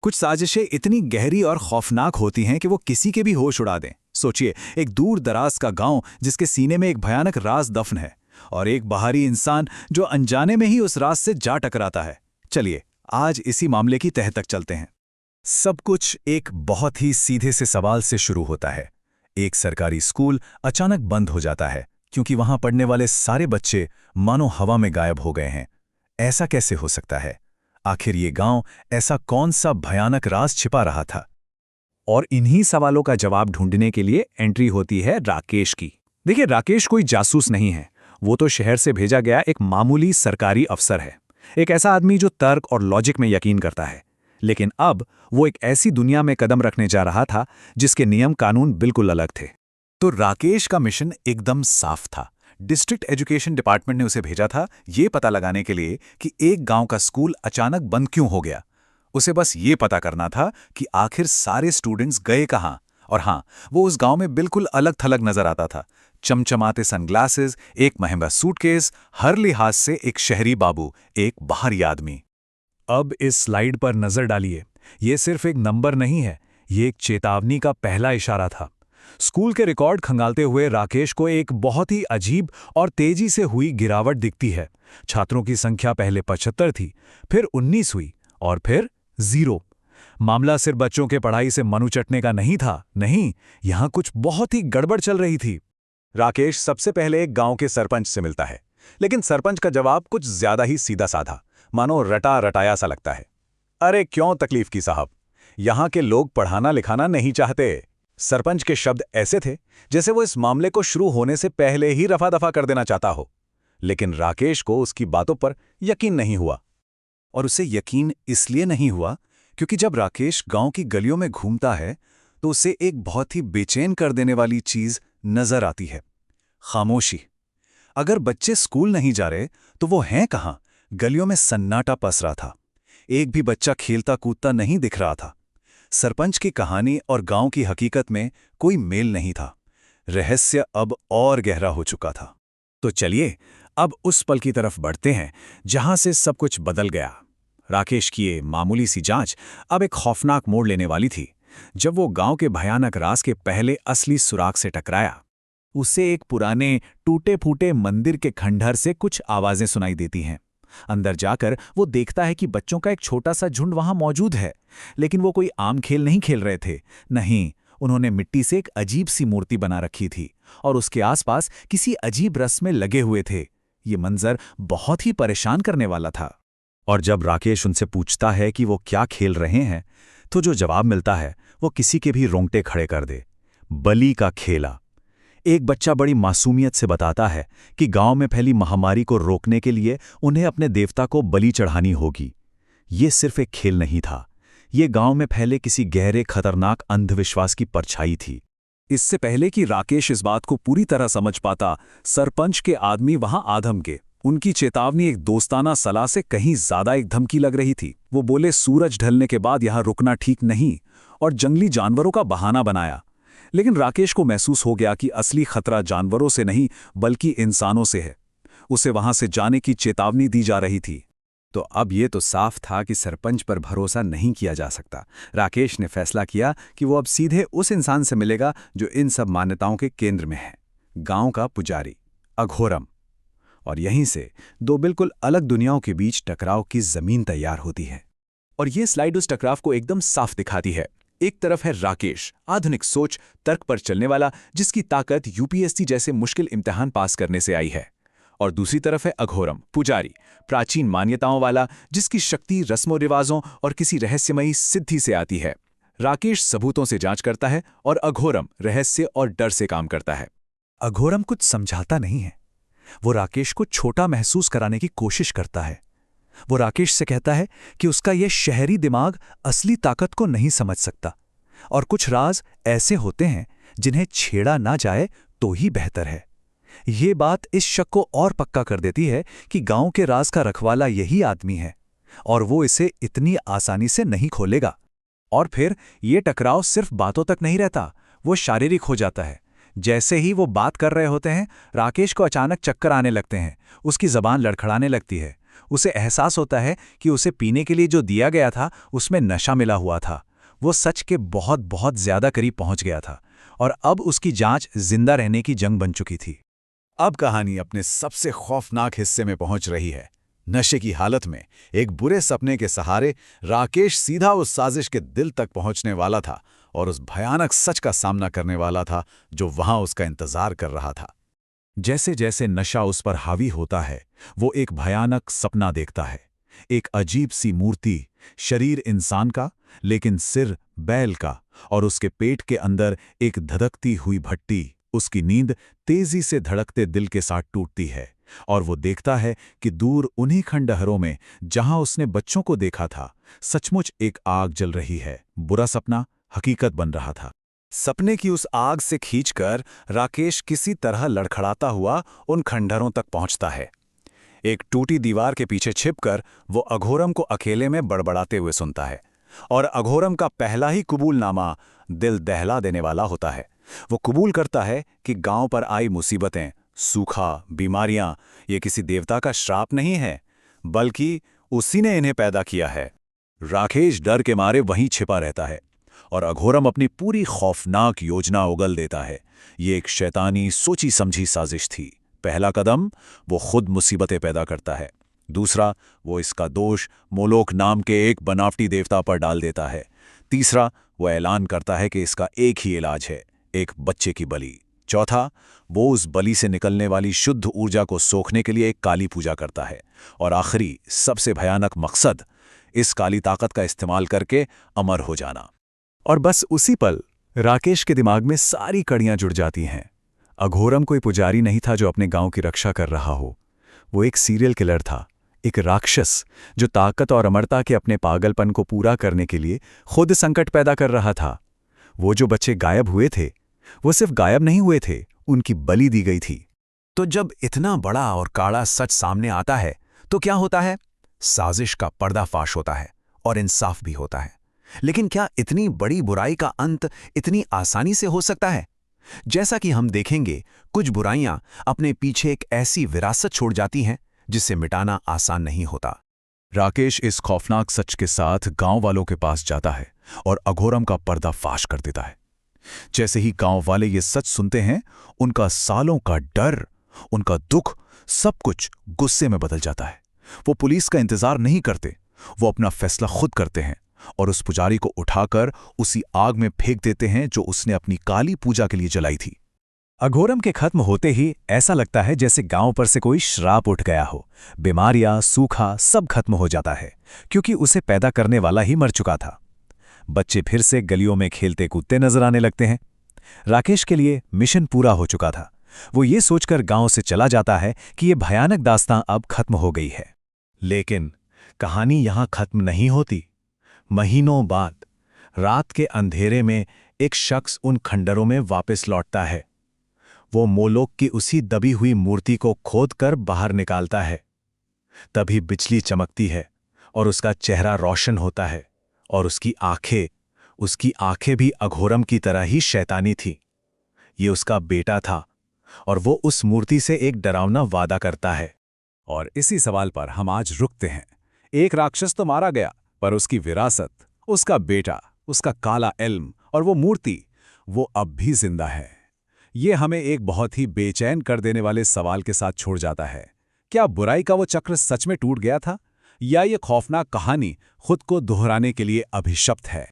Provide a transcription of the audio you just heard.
कुछ साजिशें इतनी गहरी और खौफनाक होती हैं कि वो किसी के भी होश उड़ा दें। सोचिए, एक दूर दराज का गांव जिसके सीने में एक भयानक राज दफन है, और एक बाहरी इंसान जो अनजाने में ही उस राज से जा टकराता है। चलिए, आज इसी मामले की तह तक चलते हैं। सब कुछ एक बहुत ही सीधे से सवाल से शुरू होता है। एक सरकारी स्कूल अचानक बंद हो जाता है क्योंकि वहां पढ़ने वाले सारे बच्चे मानो हवा में गायब हो गए हैं। ऐसा कैसे हो सकता है? आखिर ये गांव ऐसा कौन सा भयानक राज छिपा रहा था? और इन्हीं सवालों का जवाब ढूंढने के लिए एंट्री होती है राकेश की। देखिए, राकेश कोई जासूस नहीं है। वो तो शहर से भेजा गया एक मामूली सरकारी अफसर है, एक ऐसा आदमी जो तर्क और लॉजिक में यकीन करता है। लेकिन अब वो एक ऐसी दुनिया में कदम रखने जा रहा था जिसके नियम कानून बिल्कुल अलग थे। तो राकेश का मिशन एकदम साफ था। डिस्ट्रिक्ट एजुकेशन डिपार्टमेंट ने उसे भेजा था ये पता लगाने के लिए कि एक गांव का स्कूल अचानक बंद क्यों हो गया। उसे बस ये पता करना था कि आखिर सारे स्टूडेंट्स गए कहां। और हां, वो उस गांव में बिल्कुल अलग थलग नजर आता था। चमचमाते सनग्लासेस, एक महंगा सूटकेस, हर लिहाज से एक शहरी बाबू, एक बाहरी आदमी। अब इस स्लाइड पर नजर डालिए। ये सिर्फ एक नंबर नहीं है, ये एक चेतावनी का पहला इशारा था। स्कूल के रिकॉर्ड खंगालते हुए राकेश को एक बहुत ही अजीब और तेजी से हुई गिरावट दिखती है। छात्रों की संख्या पहले 75 थी, फिर 19 हुई और फिर 0। मामला सिर्फ बच्चों के पढ़ाई से मनु चटने का नहीं था, नहीं, यहां कुछ बहुत ही गड़बड़ चल रही थी। राकेश सबसे पहले एक गांव के सरपंच से मिलता है, लेकिन सरपंच का जवाब कुछ ज्यादा ही सीधा साधा, मानो रटा रटाया सा लगता है। अरे क्यों तकलीफ की साहब, यहां के लोग पढ़ाना लिखाना नहीं चाहते। सरपंच के शब्द ऐसे थे जैसे वो इस मामले को शुरू होने से पहले ही रफा दफा कर देना चाहता हो। लेकिन राकेश को उसकी बातों पर यकीन नहीं हुआ। और उसे यकीन इसलिए नहीं हुआ क्योंकि जब राकेश गांव की गलियों में घूमता है तो उसे एक बहुत ही बेचैन कर देने वाली चीज नजर आती है। खामोशी। अगर बच्चे स्कूल नहीं जा रहे तो वो हैं कहां? गलियों में सन्नाटा पसरा था। एक भी बच्चा खेलता कूदता नहीं दिख रहा था। सरपंच की कहानी और गांव की हकीकत में कोई मेल नहीं था। रहस्य अब और गहरा हो चुका था। तो चलिए, अब उस पल की तरफ बढ़ते हैं जहां से सब कुछ बदल गया। राकेश की ये मामूली सी जांच अब एक खौफनाक मोड़ लेने वाली थी, जब वो गांव के भयानक राज के पहले असली सुराग से टकराया। उसे एक पुराने टूटे फूटे मंदिर के खंडहर से कुछ आवाजें सुनाई देती हैं। अंदर जाकर वो देखता है कि बच्चों का एक छोटा सा झुंड वहां मौजूद है, लेकिन वो कोई आम खेल नहीं खेल रहे थे। नहीं, उन्होंने मिट्टी से एक अजीब सी मूर्ति बना रखी थी और उसके आसपास किसी अजीब रस्म में लगे हुए थे। ये मंजर बहुत ही परेशान करने वाला था। और जब राकेश उनसे पूछता है कि वो क्या खेल रहे हैं, तो जो जवाब मिलता है वो किसी के भी रोंगटे खड़े कर दे। बलि का खेला। एक बच्चा बड़ी मासूमियत से बताता है कि गांव में फैली महामारी को रोकने के लिए उन्हें अपने देवता को बलि चढ़ानी होगी। ये सिर्फ एक खेल नहीं था, ये गांव में फैले किसी गहरे खतरनाक अंधविश्वास की परछाई थी। इससे पहले कि राकेश इस बात को पूरी तरह समझ पाता, सरपंच के आदमी वहां आधम के। उनकी चेतावनी एक दोस्ताना सलाह से कहीं ज्यादा एक धमकी लग रही थी। वो बोले, सूरज ढलने के बाद यहां रुकना ठीक नहीं, और जंगली जानवरों का बहाना बनाया। लेकिन राकेश को महसूस हो गया कि असली खतरा जानवरों से नहीं बल्कि इंसानों से है। उसे वहां से जाने की चेतावनी दी जा रही थी। तो अब ये तो साफ था कि सरपंच पर भरोसा नहीं किया जा सकता। राकेश ने फैसला किया कि वो अब सीधे उस इंसान से मिलेगा जो इन सब मान्यताओं के केंद्र में है, गांव का पुजारी अघोरम। और यहीं से दो बिल्कुल अलग दुनियाओं के बीच टकराव की जमीन तैयार होती है। और ये स्लाइड उस टकराव को एकदम साफ दिखाती है। एक तरफ है राकेश, आधुनिक सोच, तर्क पर चलने वाला, जिसकी ताकत यूपीएससी जैसे मुश्किल इम्तिहान पास करने से आई है। और दूसरी तरफ है अघोरम, पुजारी, प्राचीन मान्यताओं वाला, जिसकी शक्ति रस्मों रिवाजों और किसी रहस्यमयी सिद्धि से आती है। राकेश सबूतों से जांच करता है और अघोरम रहस्य और डर से काम करता है। अघोरम कुछ समझाता नहीं है, वो राकेश को छोटा महसूस कराने की कोशिश करता है। वो राकेश से कहता है कि उसका यह शहरी दिमाग असली ताकत को नहीं समझ सकता, और कुछ राज ऐसे होते हैं जिन्हें छेड़ा ना जाए तो ही बेहतर है। ये बात इस शक को और पक्का कर देती है कि गांव के राज का रखवाला यही आदमी है, और वो इसे इतनी आसानी से नहीं खोलेगा। और फिर ये टकराव सिर्फ बातों तक नहीं रहता, वो शारीरिक हो जाता है। जैसे ही वो बात कर रहे होते हैं, राकेश को अचानक चक्कर आने लगते हैं, उसकी जबान लड़खड़ाने लगती है, उसे एहसास होता है कि उसे पीने के लिए जो दिया गया था उसमें नशा मिला हुआ था। वो सच के बहुत बहुत ज्यादा करीब पहुंच गया था और अब उसकी जांच जिंदा रहने की जंग बन चुकी थी। अब कहानी अपने सबसे खौफनाक हिस्से में पहुंच रही है। नशे की हालत में एक बुरे सपने के सहारे राकेश सीधा उस साजिश के दिल तक पहुंचने वाला था और उस भयानक सच का सामना करने वाला था जो वहां उसका इंतजार कर रहा था। जैसे जैसे नशा उस पर हावी होता है, वो एक भयानक सपना देखता है। एक अजीब सी मूर्ति, शरीर इंसान का लेकिन सिर बैल का, और उसके पेट के अंदर एक धधकती हुई भट्टी। उसकी नींद तेजी से धड़कते दिल के साथ टूटती है और वो देखता है कि दूर उन्हीं खंडहरों में जहां उसने बच्चों को देखा था, सचमुच एक आग जल रही है। बुरा सपना हकीकत बन रहा था। सपने की उस आग से खींचकर राकेश किसी तरह लड़खड़ाता हुआ उन खंडहरों तक पहुंचता है। एक टूटी दीवार के पीछे छिपकर वो अघोरम को अकेले में बड़बड़ाते हुए सुनता है और अघोरम का पहला ही कबूलनामा दिल दहला देने वाला होता है। वो कबूल करता है कि गांव पर आई मुसीबतें, सूखा, बीमारियां ये किसी देवता का श्राप नहीं है, बल्कि उसी ने इन्हें पैदा किया है। राकेश डर के मारे वहीं छिपा रहता है और अघोरम अपनी पूरी खौफनाक योजना उगल देता है। ये एक शैतानी सोची समझी साजिश थी। पहला कदम, वो खुद मुसीबतें पैदा करता है। दूसरा, वो इसका दोष मोलोक नाम के एक बनावटी देवता पर डाल देता है। तीसरा, वो ऐलान करता है कि इसका एक ही इलाज है, एक बच्चे की बलि। चौथा, वो उस बलि से निकलने वाली शुद्ध ऊर्जा को सोखने के लिए एक काली पूजा करता है। और आखिरी, सबसे भयानक मकसद, इस काली ताकत का इस्तेमाल करके अमर हो जाना। और बस उसी पल राकेश के दिमाग में सारी कड़ियां जुड़ जाती हैं। अघोरम कोई पुजारी नहीं था जो अपने गांव की रक्षा कर रहा हो। वो एक सीरियल किलर था, एक राक्षस जो ताकत और अमरता के अपने पागलपन को पूरा करने के लिए खुद संकट पैदा कर रहा था। वो जो बच्चे गायब हुए थे, वो सिर्फ गायब नहीं हुए थे, उनकी बलि दी गई थी। तो जब इतना बड़ा और काला सच सामने आता है तो क्या होता है? साजिश का पर्दाफाश होता है और इंसाफ भी होता है। लेकिन क्या इतनी बड़ी बुराई का अंत इतनी आसानी से हो सकता है? जैसा कि हम देखेंगे, कुछ बुराइयां अपने पीछे एक ऐसी विरासत छोड़ जाती हैं जिसे मिटाना आसान नहीं होता। राकेश इस खौफनाक सच के साथ गांव वालों के पास जाता है और अघोरम का पर्दाफाश कर देता है। जैसे ही गांव वाले ये सच सुनते हैं, उनका सालों का डर, उनका दुख, सब कुछ गुस्से में बदल जाता है। वो पुलिस का इंतजार नहीं करते, वो अपना फैसला खुद करते हैं और उस पुजारी को उठाकर उसी आग में फेंक देते हैं जो उसने अपनी काली पूजा के लिए जलाई थी। अघोरम के खत्म होते ही ऐसा लगता है जैसे गांव पर से कोई श्राप उठ गया हो। बीमारियां, सूखा, सब खत्म हो जाता है क्योंकि उसे पैदा करने वाला ही मर चुका था। बच्चे फिर से गलियों में खेलते कूदते नजर आने लगते हैं। राकेश के लिए मिशन पूरा हो चुका था। वो ये सोचकर गांव से चला जाता है कि ये भयानक दास्तां अब खत्म हो गई है। लेकिन कहानी यहां खत्म नहीं होती। महीनों बाद रात के अंधेरे में एक शख्स उन खंडरों में वापस लौटता है। वो मोलोक की उसी दबी हुई मूर्ति को खोदकर बाहर निकालता है। तभी बिजली चमकती है और उसका चेहरा रोशन होता है और उसकी आंखें भी अघोरम की तरह ही शैतानी थी। ये उसका बेटा था और वो उस मूर्ति से एक डरावना वादा करता है। और इसी सवाल पर हम आज रुकते हैं। एक राक्षस तो मारा गया, पर उसकी विरासत, उसका बेटा, उसका काला इल्म और वो मूर्ति, वो अब भी जिंदा है। ये हमें एक बहुत ही बेचैन कर देने वाले सवाल के साथ छोड़ जाता है। क्या बुराई का वो चक्र सच में टूट गया था, या ये खौफनाक कहानी खुद को दोहराने के लिए अभिशप्त है?